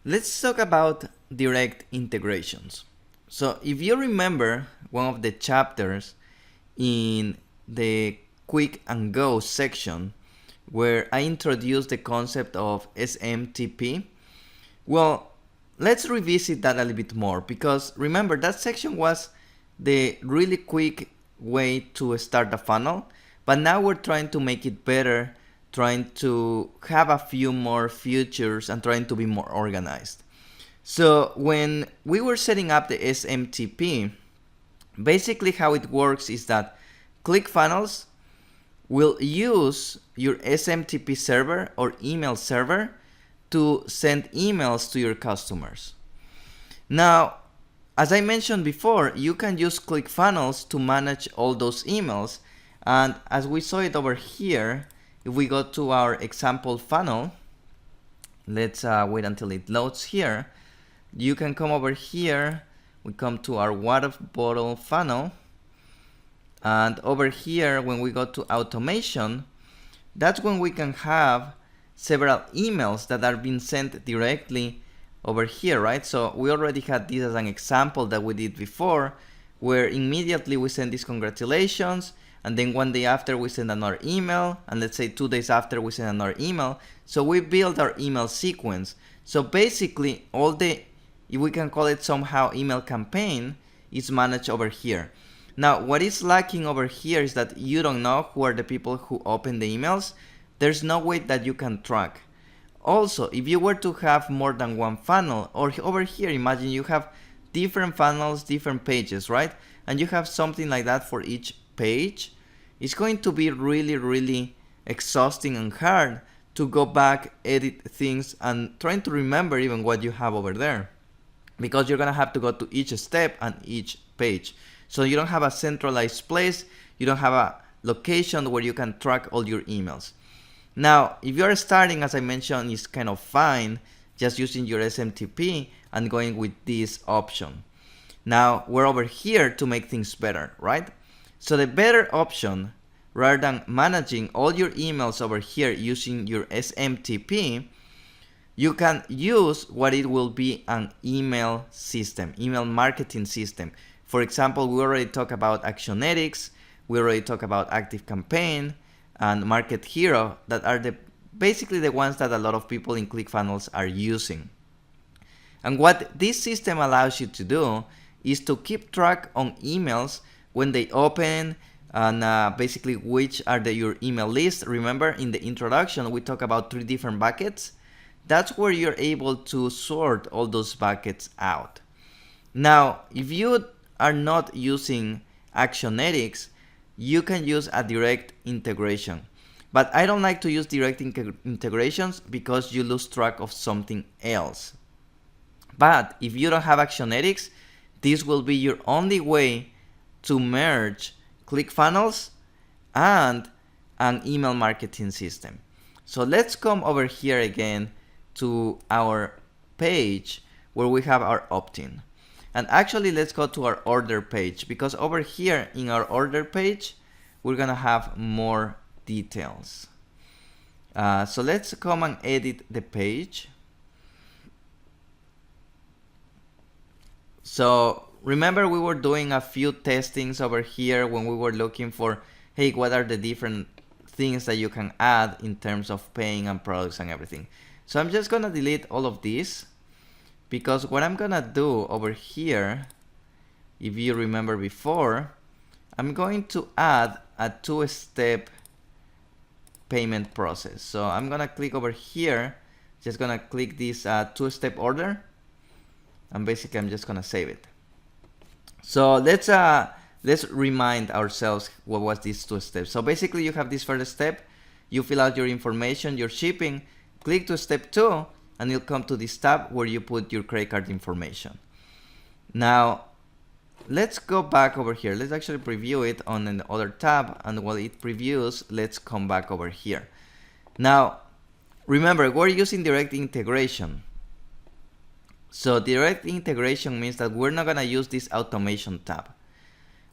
Let's talk about direct integrations. So if you remember one of the chapters in the Quick and Go section where I introduced the concept of SMTP, well, let's revisit that a little bit more, because remember that section was the really quick way to start a funnel, but now we're trying to make it better, trying to have a few more features and trying to be more organized. So when we were setting up the SMTP, basically how it works is that ClickFunnels will use your SMTP server or email server to send emails to your customers. Now, as I mentioned before, you can use ClickFunnels to manage all those emails. And as we saw it over here, if we go to our example funnel, let's wait until it loads here. You can come over here, we come to our water bottle funnel, and over here when we go to automation, that's when we can have several emails that are being sent directly over here, right? So we already had this as an example that we did before, where immediately we send this congratulations, and then one day after we send another email, and let's say 2 days after we send another email. So we build our email sequence. So basically all the, if we can call it somehow, email campaign is managed over here. Now what is lacking over here is that you don't know who are the people who open the emails. There's no way that you can track. Also, if you were to have more than one funnel, or over here, imagine you have different funnels, different pages, right? And you have something like that for each page. It's going to be really exhausting and hard to go back, edit things, and trying to remember even what you have over there, because you're gonna have to go to each step and each page. So you don't have a centralized place, you don't have a location where you can track all your emails. Now, if you're starting, as I mentioned, it's kind of fine just using your SMTP and going with this option. Now, we're over here to make things better, right? So the better option, rather than managing all your emails over here using your SMTP, you can use what it will be an email system, email marketing system. For example, we already talked about Actionetics, we already talked about ActiveCampaign, and Market Hero, that are basically the ones that a lot of people in ClickFunnels are using. And what this system allows you to do is to keep track on emails when they open, and basically which are your email list. Remember in the introduction we talked about 3 different buckets. That's where you're able to sort all those buckets out. Now, if you are not using Actionetics, you can use a direct integration. But I don't like to use direct integrations because you lose track of something else. But if you don't have Actionetics, this will be your only way to merge ClickFunnels and an email marketing system. So let's come over here again to our page where we have our opt-in. And actually, let's go to our order page, because over here in our order page, we're gonna have more details. So let's come and edit the page. So remember, we were doing a few testings over here when we were looking for, hey, what are the different things that you can add in terms of paying and products and everything. So I'm just gonna delete all of this, because what I'm gonna do over here, if you remember before, I'm going to add a 2-step payment process. So I'm gonna click over here, just gonna click this 2-step order, and basically I'm just gonna save it. So let's remind ourselves what was these 2 steps. So basically you have this first step, you fill out your information, your shipping, click to step 2, and you'll come to this tab where you put your credit card information. Now, let's go back over here. Let's actually preview it on another tab, and while it previews, let's come back over here. Now, remember, we're using direct integration. So direct integration means that we're not gonna use this automation tab.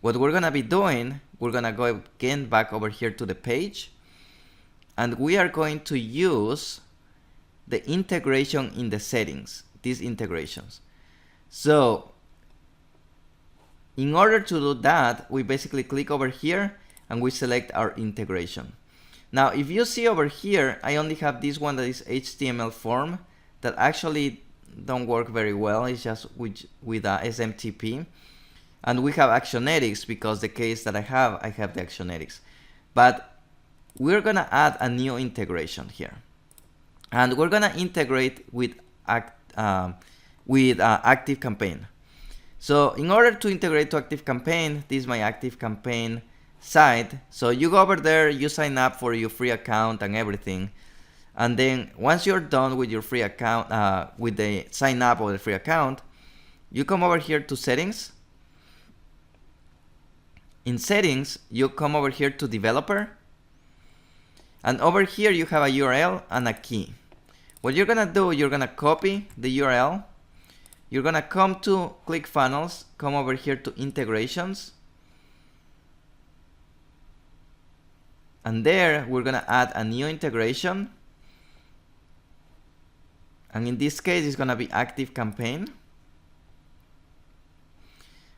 What we're gonna be doing, we're gonna go again back over here to the page, and we are going to use the integration in the settings. these integrations. So in order to do that, we basically click over here and we select our integration. Now, if you see over here, I only have this one that is HTML form that actually don't work very well. It's just with SMTP. And we have Actionetics because the case that I have the Actionetics. But we're gonna add a new integration here. And we're gonna integrate with ActiveCampaign. So in order to integrate to ActiveCampaign, this is my ActiveCampaign site. So you go over there, you sign up for your free account and everything. And then once you're done with your free account, with the sign up of the free account, you come over here to settings. In settings, you come over here to developer. And over here you have a URL and a key. What you're gonna do, you're gonna copy the URL. You're gonna come to ClickFunnels, come over here to integrations. And there we're gonna add a new integration. And in this case, it's gonna be ActiveCampaign.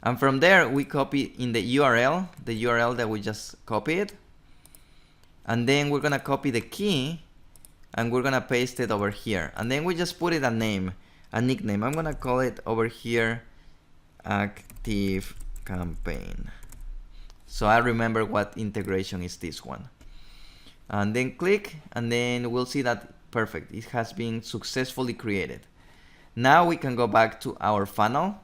And from there, we copy in the URL that we just copied. And then we're gonna copy the key and we're gonna paste it over here. And then we just put it a name, a nickname. I'm gonna call it over here ActiveCampaign. So I remember what integration is this one. And then click, and then we'll see that perfect. It has been successfully created. Now we can go back to our funnel.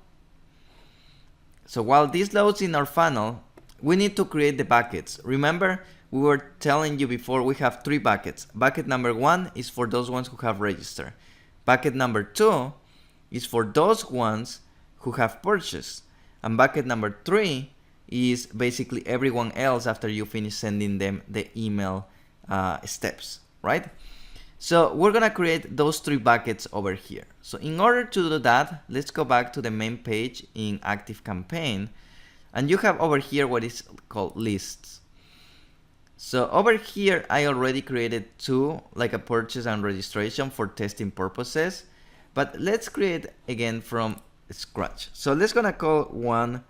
So while this loads in our funnel, we need to create the buckets. Remember, we were telling you before we have 3 buckets. Bucket number 1 is for those ones who have registered. Bucket number 2 is for those ones who have purchased. And bucket number 3 is basically everyone else after you finish sending them the email steps, right? So we're gonna create those 3 buckets over here. So in order to do that, let's go back to the main page in ActiveCampaign, and you have over here what is called lists. So over here, I already created 2, like a purchase and registration for testing purposes, but let's create again from scratch. So let's gonna call 1,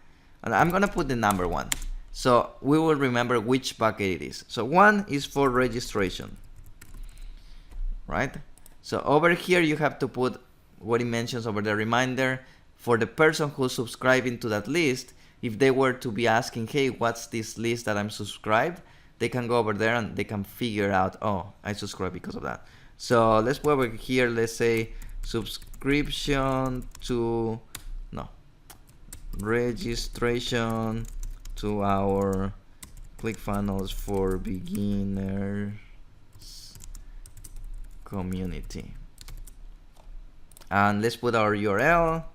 and I'm gonna put the number 1. So we will remember which bucket it is. So 1 is for registration, right? So over here you have to put what it mentions over the reminder for the person who's subscribing to that list. If they were to be asking, hey, what's this list that I'm subscribed? They can go over there and they can figure out, oh, I subscribe because of that. So let's put over here, let's say subscription to, no, registration to our ClickFunnels for beginners community. And let's put our URL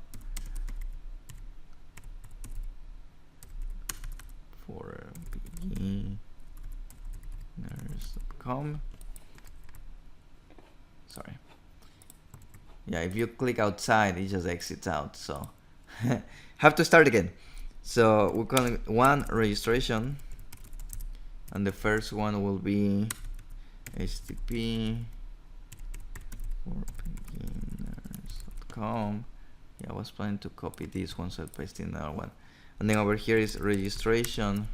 for beginners.com. Sorry. Yeah, if you click outside, it just exits out. So have to start again. So we're calling it 1 registration, and the first one will be HTTP for beginners.com. Yeah, I was planning to copy this one, so I pasted in another one. And then over here is registration.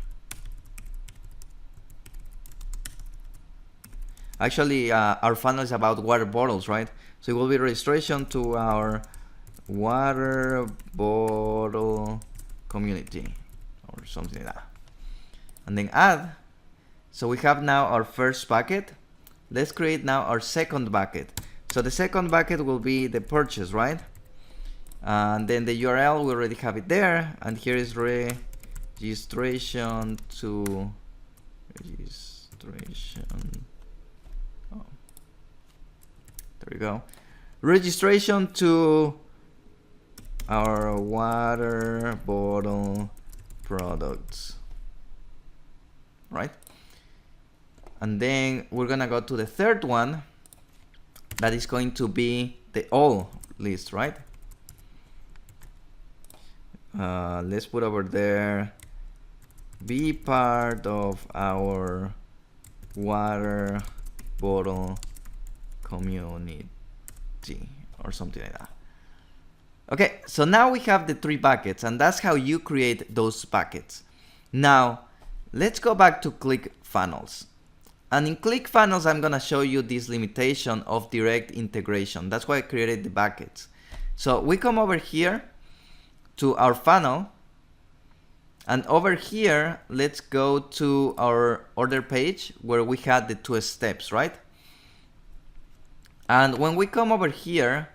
Actually, our funnel is about water bottles, right? So it will be registration to our water bottle community or something like that. And then add. So we have now our first bucket. Let's create now our second bucket. So the second bucket will be the purchase, right? And then the URL, we already have it there. And here is registration to registration. Oh, there we go. Registration to our water bottle products, right? And then we're gonna go to the third one. That is going to be the all list, right? Let's put over there, be part of our water bottle community or something like that. Okay, so now we have the 3 buckets, and that's how you create those buckets. Now, let's go back to ClickFunnels. And in ClickFunnels, I'm gonna show you this limitation of direct integration. That's why I created the buckets. So we come over here to our funnel, and over here, let's go to our order page where we had the 2 steps, right? And when we come over here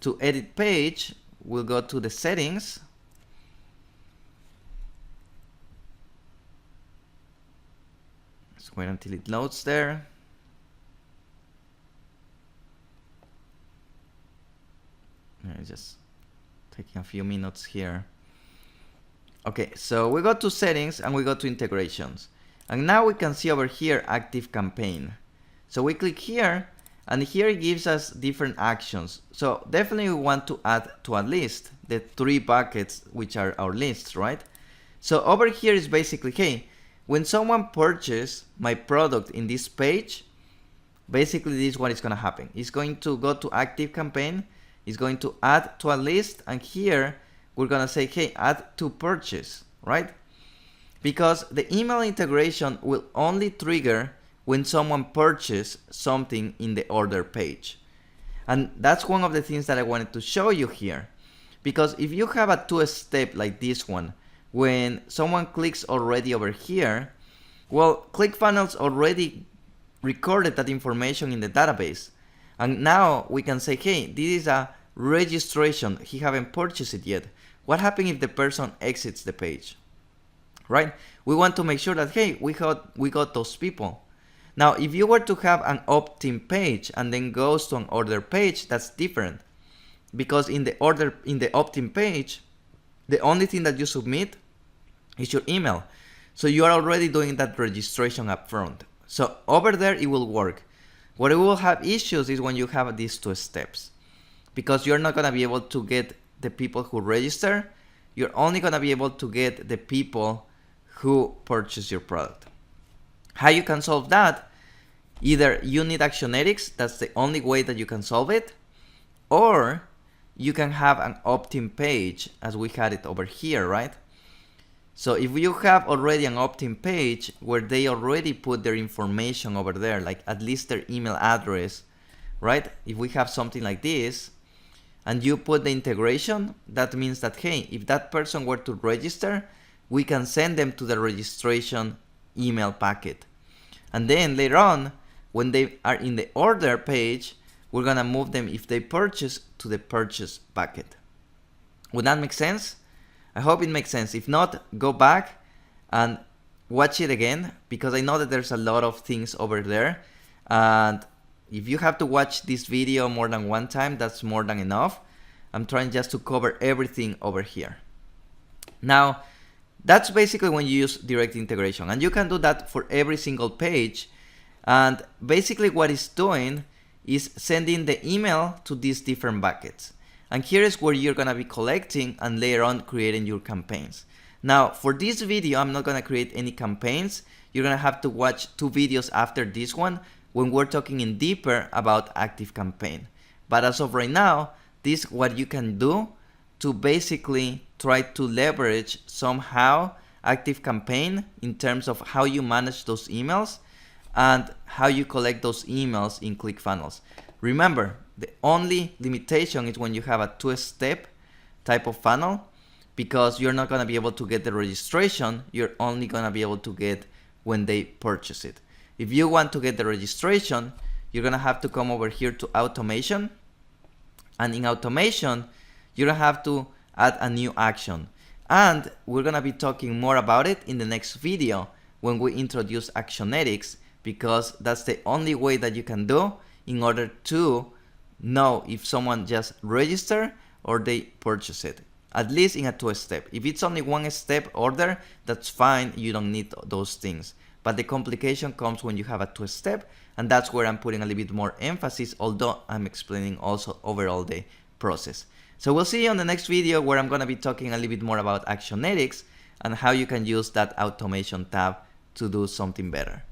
to edit page, we'll go to the settings. Let's wait until it loads there. Just taking a few minutes here. Okay, so we go to settings and we go to integrations. And now we can see over here active campaign. So we click here, and here it gives us different actions. So definitely we want to add to a list the 3 buckets, which are our lists, right? So over here is basically, hey, when someone purchases my product in this page, basically this is what is going to happen. It's going to go to active campaign, it's going to add to a list, and here we're going to say, hey, add to purchase, right? Because the email integration will only trigger when someone purchases something in the order page. And that's one of the things that I wanted to show you here. Because if you have a 2-step like this one, when someone clicks already over here, well, ClickFunnels already recorded that information in the database. And now we can say, hey, this is a registration. He haven't purchased it yet. What happens if the person exits the page? Right? We want to make sure that, hey, we got those people. Now, if you were to have an opt-in page and then goes to an order page, that's different. Because in the opt-in page, the only thing that you submit is your email. So you are already doing that registration up front. So over there, it will work. What it will have issues is when you have these 2 steps. Because you're not going to be able to get the people who register. You're only going to be able to get the people who purchase your product. How you can solve that? Either you need Actionetics, that's the only way that you can solve it, or you can have an opt-in page as we had it over here, right? So if you have already an opt-in page where they already put their information over there, like at least their email address, right? If we have something like this, and you put the integration, that means that, hey, if that person were to register, we can send them to the registration email packet. And then later on, when they are in the order page, we're gonna move them, if they purchase, to the purchase bucket. Would that make sense? I hope it makes sense. If not, go back and watch it again, because I know that there's a lot of things over there. And if you have to watch this video more than one time, that's more than enough. I'm trying just to cover everything over here. Now, that's basically when you use direct integration, and you can do that for every single page. And basically what it's doing is sending the email to these different buckets. And here is where you're gonna be collecting and later on creating your campaigns. Now, for this video, I'm not gonna create any campaigns. You're gonna have to watch 2 videos after this one when we're talking in deeper about active campaign. But as of right now, this is what you can do to basically try to leverage somehow active campaign in terms of how you manage those emails and how you collect those emails in ClickFunnels. Remember, the only limitation is when you have a 2-step type of funnel, because you're not gonna be able to get the registration, you're only gonna be able to get when they purchase it. If you want to get the registration, you're gonna have to come over here to automation, and in automation, you're gonna have to add a new action. And we're gonna be talking more about it in the next video when we introduce Actionetics, because that's the only way that you can do in order to know if someone just register or they purchase it, at least in a 2-step. If it's only 1-step order, that's fine, you don't need those things. But the complication comes when you have a 2-step, and that's where I'm putting a little bit more emphasis, although I'm explaining also overall the process. So we'll see you on the next video, where I'm gonna be talking a little bit more about Actionetics and how you can use that automation tab to do something better.